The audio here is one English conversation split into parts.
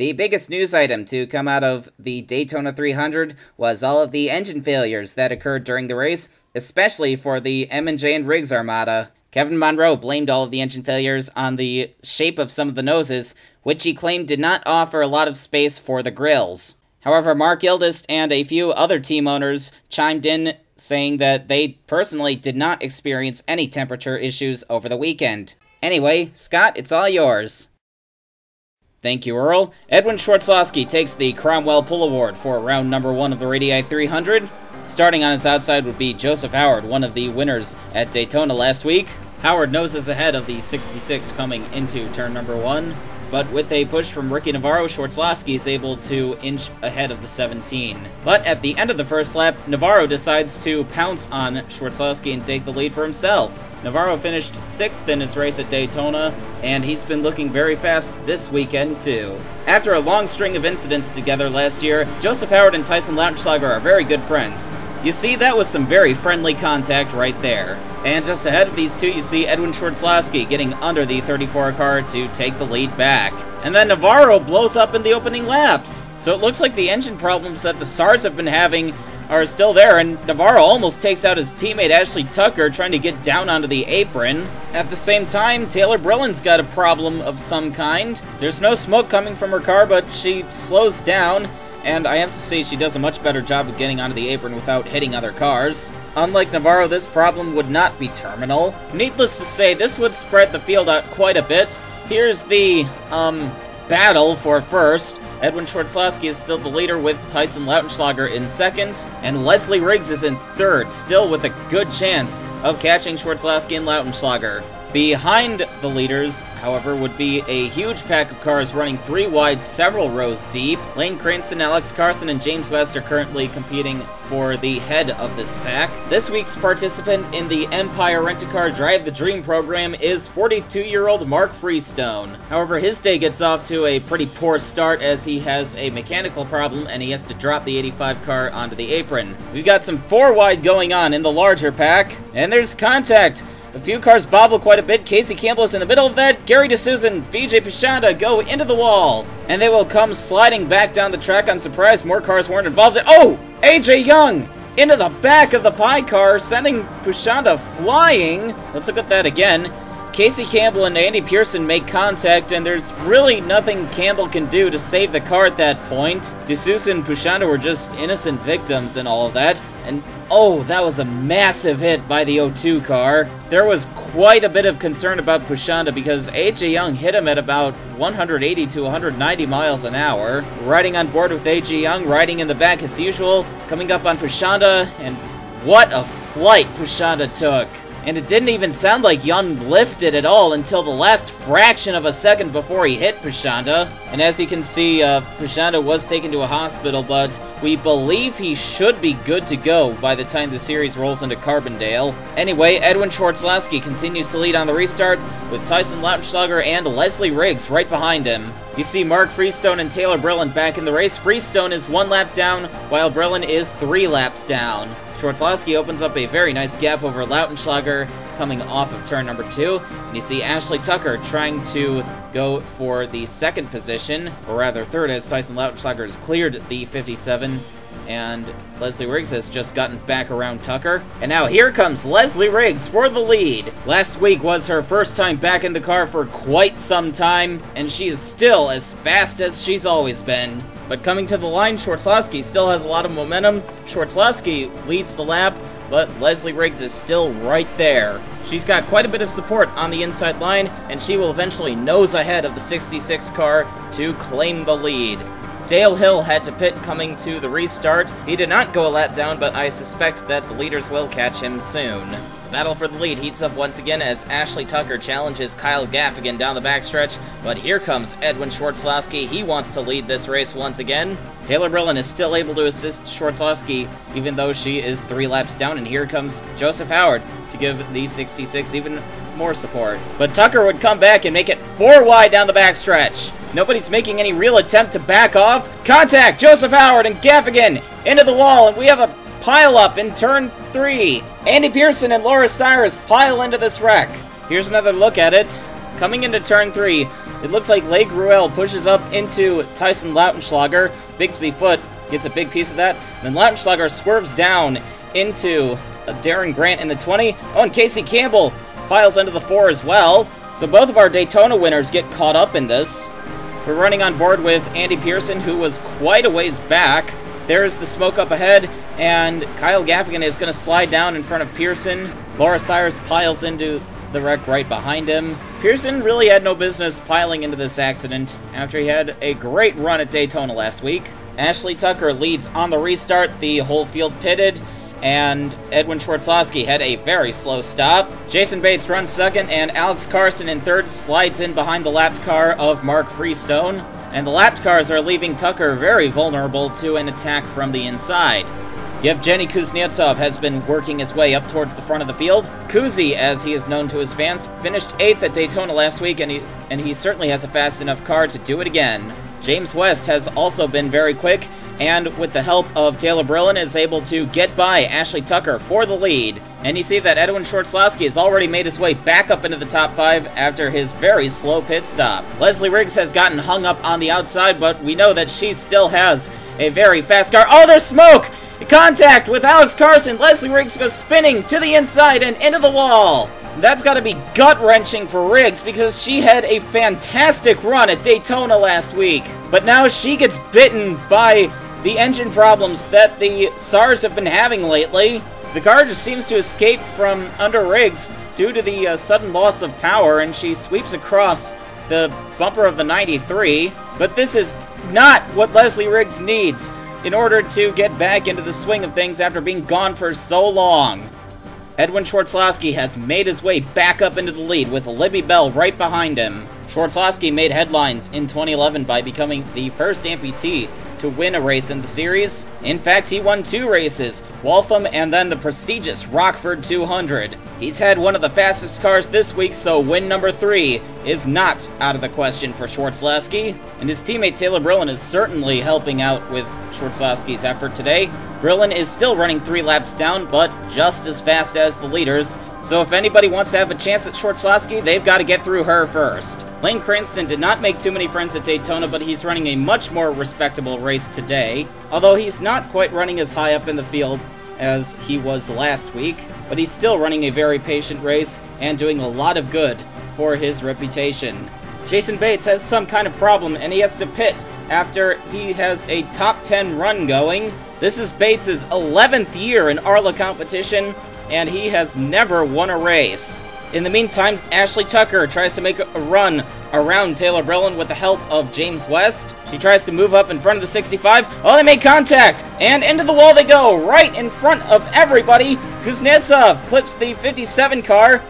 The biggest news item to come out of the Daytona 300 was all of the engine failures that occurred during the race, especially for the M&J and Riggs Armada. Kevin Monroe blamed all of the engine failures on the shape of some of the noses, which he claimed did not offer a lot of space for the grills. However, Mark Gildist and a few other team owners chimed in saying that they personally did not experience any temperature issues over the weekend. Anyway, Scott, it's all yours. Thank you, Earl. Edwin Schwartzlowski takes the Cromwell Pull Award for round number 1 of the Radii 300. Starting on its outside would be Joseph Howard, one of the winners at Daytona last week. Howard noses ahead of the 66 coming into turn number 1, but with a push from Ricky Navarro, Schwartzlowski is able to inch ahead of the 17. But at the end of the first lap, Navarro decides to pounce on Schwartzlowski and take the lead for himself. Navarro finished 6th in his race at Daytona, and he's been looking very fast this weekend too. After a long string of incidents together last year, Joseph Howard and Tyson Lautenschlager are very good friends. You see, that was some very friendly contact right there. And just ahead of these two, you see Edwin Schwartzlowski getting under the 34 car to take the lead back. And then Navarro blows up in the opening laps. So it looks like the engine problems that the SARS have been having are still there, and Navarro almost takes out his teammate Ashley Tucker trying to get down onto the apron. At the same time, Taylor Brillen's got a problem of some kind. There's no smoke coming from her car, but she slows down, and I have to say she does a much better job of getting onto the apron without hitting other cars. Unlike Navarro, this problem would not be terminal. Needless to say, this would spread the field out quite a bit. Here's the, battle for first. Edwin Schwartzlowski is still the leader with Tyson Lautenschlager in 2nd, and Leslie Riggs is in 3rd, still with a good chance of catching Schwartzlowski and Lautenschlager. Behind the leaders, however, would be a huge pack of cars running 3 wide, several rows deep. Lane Cranston, Alex Carson, and James West are currently competing for the head of this pack. This week's participant in the Empire Rent-A-Car Drive the Dream program is 42-year-old Mark Freestone. However, his day gets off to a pretty poor start as he has a mechanical problem and he has to drop the 85 car onto the apron. We've got some 4 wide going on in the larger pack, and there's contact. A few cars bobble quite a bit. Casey Campbell is in the middle of that. Gary D'Souza and BJ Pichanda go into the wall. And they will come sliding back down the track. I'm surprised more cars weren't involved. Oh! AJ Young! Into the back of the pie car, sending Pichanda flying. Let's look at that again. Casey Campbell and Andy Pearson make contact, and there's really nothing Campbell can do to save the car at that point. D'Souza and Pichanda were just innocent victims in all of that. And oh, that was a massive hit by the O2 car. There was quite a bit of concern about Pichanda because AJ Young hit him at about 180 to 190 miles an hour. Riding on board with AJ Young, riding in the back as usual, coming up on Pichanda, and what a flight Pichanda took. And it didn't even sound like Young lifted at all until the last fraction of a second before he hit Pichanda. And as you can see, Pichanda was taken to a hospital, but we believe he should be good to go by the time the series rolls into Carbondale. Anyway, Edwin Schwartzlowski continues to lead on the restart, with Tyson Lautenschlager and Leslie Riggs right behind him. You see Mark Freestone and Taylor Brillen back in the race. Freestone is 1 lap down, while Brillen is 3 laps down. Schwartzlowski opens up a very nice gap over Lautenschlager coming off of turn number 2. And you see Ashley Tucker trying to go for the 2nd position, or rather 3rd, as Tyson Lautenschlager has cleared the 57. And Leslie Riggs has just gotten back around Tucker. And now here comes Leslie Riggs for the lead. Last week was her first time back in the car for quite some time, and she is still as fast as she's always been. But coming to the line, Schwartzlowski still has a lot of momentum. Schwartzlowski leads the lap, but Leslie Riggs is still right there. She's got quite a bit of support on the inside line, and she will eventually nose ahead of the 66 car to claim the lead. Dale Hill had to pit coming to the restart. He did not go a lap down, but I suspect that the leaders will catch him soon. The battle for the lead heats up once again as Ashley Tucker challenges Kyle Gaffigan down the backstretch, but here comes Edwin Schwartzlowski. He wants to lead this race once again. Taylor Brillen is still able to assist Schwartzlowski, even though she is 3 laps down, and here comes Joseph Howard to give the 66 even more support. But Tucker would come back and make it 4 wide down the backstretch. Nobody's making any real attempt to back off. Contact! Joseph Howard and Gaffigan into the wall, and we have a pile-up in turn 3. Andy Pearson and Laura Cyrus pile into this wreck. Here's another look at it. Coming into turn 3, It looks like Leigh Gruel pushes up into Tyson Lautenschlager. Bigsby Foot gets a big piece of that. Then Lautenschlager swerves down into Darren Grant in the 20. Oh, and Casey Campbell piles into the 4 as well. So both of our Daytona winners get caught up in this. We're running on board with Andy Pearson, who was quite a ways back. There's the smoke up ahead, and Kyle Gaffigan is going to slide down in front of Pearson. Laura Cyrus piles into the wreck right behind him. Pearson really had no business piling into this accident after he had a great run at Daytona last week. Ashley Tucker leads on the restart. The whole field pitted, and Edwin Schwartzlowski had a very slow stop. Jason Bates runs second, and Alex Carson in third slides in behind the lapped car of Mark Freestone. And the lapped cars are leaving Tucker very vulnerable to an attack from the inside. Yevgeny Kuznetsov has been working his way up towards the front of the field. Kuzi, as he is known to his fans, finished 8th at Daytona last week, and he certainly has a fast enough car to do it again. James West has also been very quick, and with the help of Taylor Brillin, is able to get by Ashley Tucker for the lead. And you see that Edwin Schwartzlowski has already made his way back up into the top 5 after his very slow pit stop. Leslie Riggs has gotten hung up on the outside, but we know that she still has a very fast car. Oh, there's smoke! Contact with Alex Carson. Leslie Riggs goes spinning to the inside and into the wall. That's got to be gut-wrenching for Riggs because she had a fantastic run at Daytona last week. But now she gets bitten by the engine problems that the SARS have been having lately. The car just seems to escape from under Riggs due to the sudden loss of power, and she sweeps across the bumper of the 93. But this is not what Leslie Riggs needs in order to get back into the swing of things after being gone for so long. Edwin Schwartzlowski has made his way back up into the lead with Libby Bell right behind him. Schwartzlowski made headlines in 2011 by becoming the first amputee to win a race in the series. In fact, he won 2 races, Waltham and then the prestigious Rockford 200. He's had one of the fastest cars this week, so win number 3 is not out of the question for Schwartzlowski. And his teammate Taylor Brillin is certainly helping out with Schwartzlowski's effort today. Brillin is still running 3 laps down, but just as fast as the leaders. So if anybody wants to have a chance at Schwartzlowski, they've got to get through her first. Lane Cranston did not make too many friends at Daytona, but he's running a much more respectable race today. Although he's not quite running as high up in the field as he was last week, but he's still running a very patient race and doing a lot of good for his reputation. Jason Bates has some kind of problem, and he has to pit after he has a top 10 run going. This is Bates' 11th year in ARLA competition, and he has never won a race. In the meantime, Ashley Tucker tries to make a run around Taylor Brillin with the help of James West. She tries to move up in front of the 65. Oh, they make contact! And into the wall they go, right in front of everybody. Kuznetsov clips the 57 car.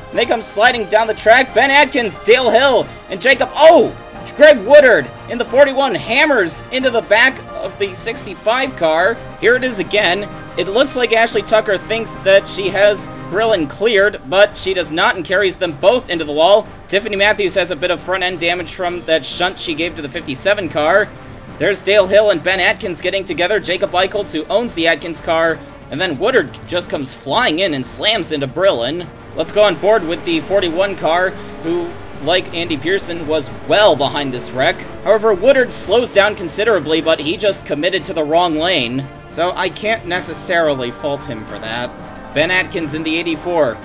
And they come sliding down the track. Ben Atkins, Dale Hill, and Jacob... Oh! Greg Woodard in the 41 hammers into the back of the 65 car. Here it is again. It looks like Ashley Tucker thinks that she has Brillin cleared, but she does not and carries them both into the wall. Tiffany Matthews has a bit of front-end damage from that shunt she gave to the 57 car. There's Dale Hill and Ben Atkins getting together. Jacob Eichholz, who owns the Atkins car, and then Woodard just comes flying in and slams into Brillin. Let's go on board with the 41 car, who, like Andy Pearson, was well behind this wreck. However, Woodard slows down considerably, but he just committed to the wrong lane, so I can't necessarily fault him for that. Ben Atkins in the 84,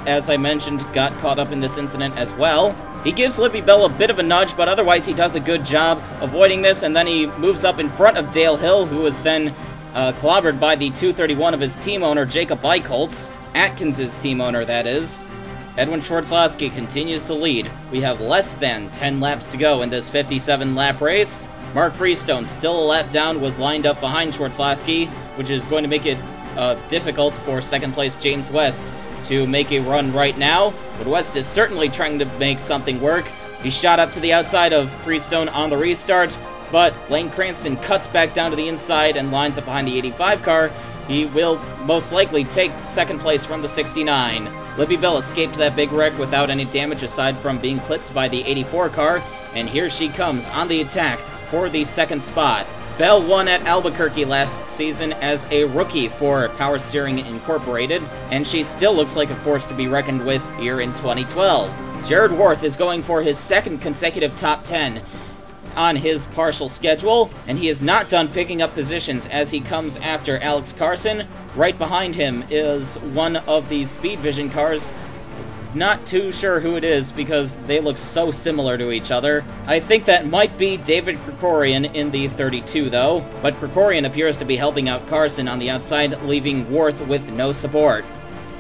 as I mentioned, got caught up in this incident as well. He gives Libby Bell a bit of a nudge, but otherwise he does a good job avoiding this, and then he moves up in front of Dale Hill, who is then clobbered by the 231 of his team owner, Jacob Eichholz. Atkins' team owner, that is. Edwin Schwartzlowski continues to lead. We have less than 10 laps to go in this 57-lap race. Mark Freestone, still a lap down, was lined up behind Schwartzlowski, which is going to make it difficult for second-place James West to make a run right now. But West is certainly trying to make something work. He shot up to the outside of Freestone on the restart, but Lane Cranston cuts back down to the inside and lines up behind the 85 car. He will most likely take second place from the 69. Libby Bell escaped that big wreck without any damage aside from being clipped by the 84 car, and here she comes on the attack for the second spot. Bell won at Albuquerque last season as a rookie for Power Steering Incorporated, and she still looks like a force to be reckoned with here in 2012. Jared Worth is going for his second consecutive top 10 on his partial schedule, and he is not done picking up positions as he comes after Alex Carson. Right behind him is one of the Speed Vision cars. Not too sure who it is because they look so similar to each other. I think that might be David Krikorian in the 32 though, but Krikorian appears to be helping out Carson on the outside, leaving Worth with no support.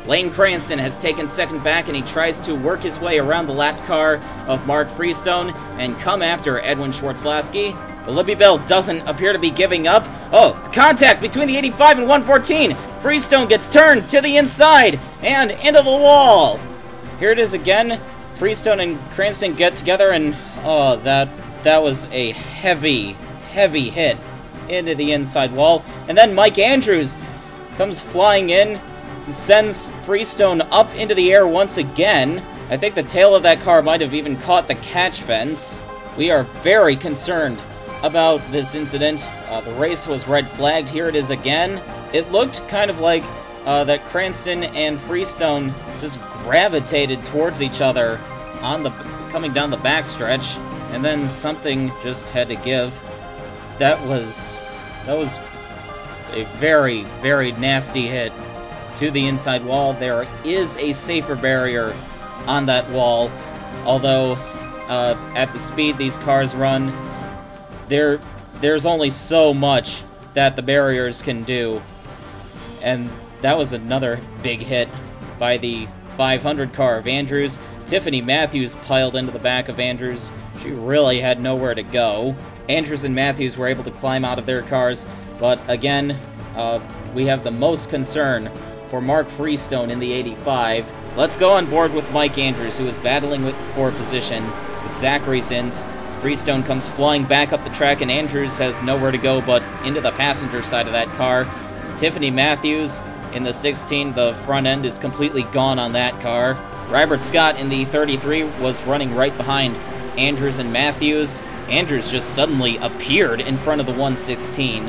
Lane Cranston has taken second back, and he tries to work his way around the lap car of Mark Freestone and come after Edwin Schwartzlaski. But Libby Bell doesn't appear to be giving up. Oh, contact between the 85 and 114. Freestone gets turned to the inside and into the wall. Here it is again. Freestone and Cranston get together, and oh, that was a heavy hit into the inside wall. And then Mike Andrews comes flying in, sends Freestone up into the air once again. I think the tail of that car might have even caught the catch fence. We are very concerned about this incident. The race was red flagged. Here it is again. It looked kind of like that Cranston and Freestone just gravitated towards each other on the coming down the backstretch, and then something just had to give. That was a very nasty hit to the inside wall. There is a safer barrier on that wall, although at the speed these cars run, there's only so much that the barriers can do. And that was another big hit by the 500 car of Andrews. Tiffany Matthews piled into the back of Andrews. She really had nowhere to go. Andrews and Matthews were able to climb out of their cars, but again, we have the most concern for Mark Freestone in the 85. Let's go on board with Mike Andrews, who is battling for position with Zachary Sins. Freestone comes flying back up the track, and Andrews has nowhere to go but into the passenger side of that car. Tiffany Matthews in the 16, the front end is completely gone on that car. Robert Scott in the 33 was running right behind Andrews and Matthews. Andrews just suddenly appeared in front of the 116,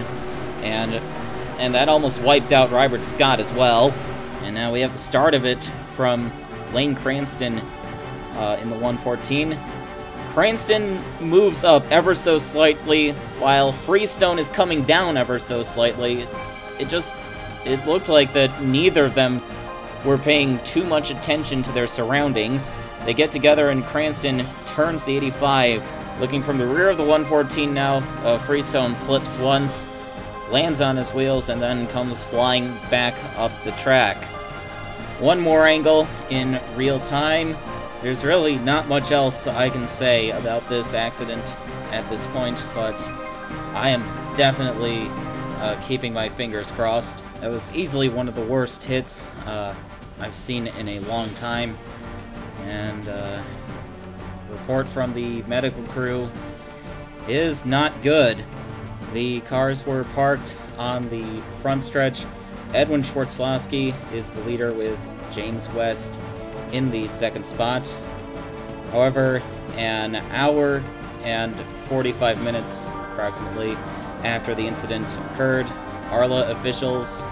and that almost wiped out Robert Scott as well. And now we have the start of it from Lane Cranston in the 114. Cranston moves up ever so slightly, while Freestone is coming down ever so slightly. It looked like that neither of them were paying too much attention to their surroundings. They get together, and Cranston turns the 85. Looking from the rear of the 114 now, Freestone flips once, lands on his wheels, and then comes flying back up the track. One more angle in real time. There's really not much else I can say about this accident at this point, but I am definitely keeping my fingers crossed. That was easily one of the worst hits I've seen in a long time, and report from the medical crew is not good. The cars were parked on the front stretch. Edwin Schwartzlaski is the leader with James West in the second spot. However, an hour and 45 minutes approximately after the incident occurred, ARLA officials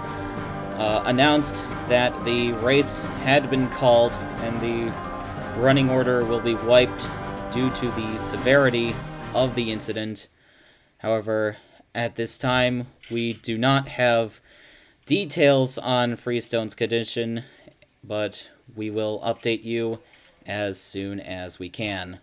announced that the race had been called and the running order will be wiped due to the severity of the incident. However, at this time, we do not have details on Freestone's condition, but we will update you as soon as we can.